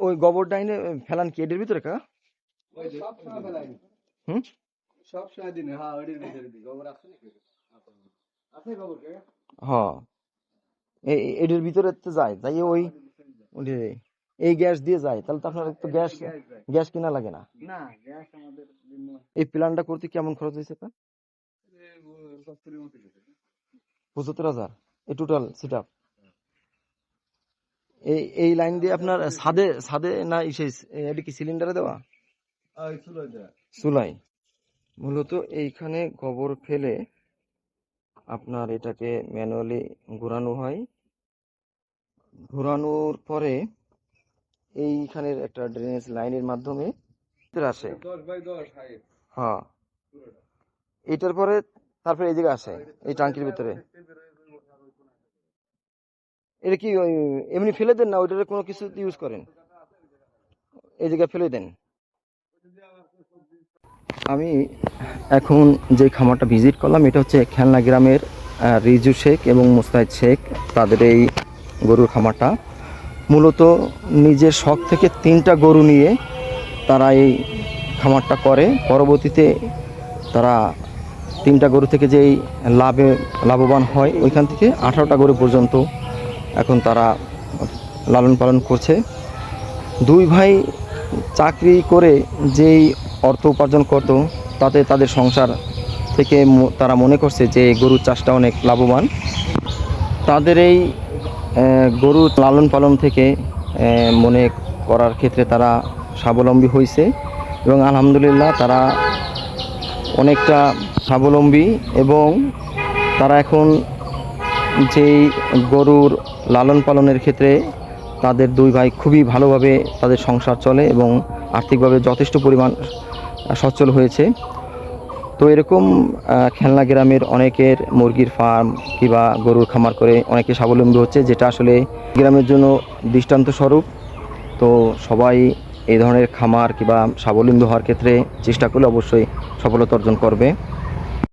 ওই গোবর ডাইনে ফেলান কি এটার ভিতরে কা? সব সময় ফেলাই হুম, সব সময় দিনে হ্যাঁ ওইটার ভিতরে দিই গোবর আছে নাকি আছে গোবর কে হ্যাঁ এটার ভিতরে তো যায় যাই ওই এই গ্যাস দিয়ে যায়, তাহলে তো আপনার তো গ্যাস গ্যাস কিনা লাগে না। না গ্যাস আমাদের এই প্ল্যানটা করতে কেমন খরচ হয়েছে তা? ৭৫,০০০ এই টোটাল সেট আপ। এই লাইন দিয়ে আপনার ছাদে ছাদে না এটা কি সিলিন্ডারে দেওয়া? চুলাই। মূলত এইখানে গোবর ফেলে আপনার এটাকে ম্যানুয়ালি ঘোরানো হয়, ঘোরানোর পরে এইখানের একটা ড্রেনেজ লাইনের মাধ্যমে আসে। 10x10 হাইট হ্যাঁ, এটার পরে তারপরে এই দিকে আসে এই টাঙ্কির ভিতরে। এটা কি ওই এমনি ফেলে দেন না ওইটার কোনো কিছু ইউজ করেন? এই জায়গায় ফেলে দেন। আমি এখন যে খামারটা ভিজিট করলাম এটা হচ্ছে খেলনা গ্রামের রিজু শেখ এবং মুস্তাহিদ শেখ, তাদের এই গরুর খামারটা। মূলত নিজের শখ থেকে 3টা গরু নিয়ে তারা এই খামারটা করে। পরবর্তীতে তারা 3টা গরু থেকে যেই লাভবান হয় ওইখান থেকে 18টা গরু পর্যন্ত এখন তারা লালন পালন করছে। 2 ভাই চাকরি করে যেই অর্থ উপার্জন করত তাতে তাদের সংসার থেকে তারা মনে করছে যে গরুর চাষটা অনেক লাভবান। তাদের এই গরু লালন পালন থেকে মনে করার ক্ষেত্রে তারা স্বাবলম্বী হয়েছে এবং আলহামদুলিল্লাহ তারা অনেকটা স্বাবলম্বী এবং তারা এখন যেই গরুর লালন পালনের ক্ষেত্রে তাদের 2 ভাই খুবই ভালোভাবে তাদের সংসার চলে এবং আর্থিকভাবে যথেষ্ট পরিমাণ সচ্ছল হয়েছে। তো এরকম খেলনা গ্রামের অনেকের মুরগির ফার্ম কিংবা গরুর খামার করে অনেকে স্বাবলম্বী হচ্ছে, যেটা আসলে গ্রামের জন্য দৃষ্টান্ত স্বরূপ। তো সবাই এই ধরনের খামার কিংবা স্বাবলম্বী হওয়ার ক্ষেত্রে চেষ্টা করলে অবশ্যই সফলতা অর্জন করবে।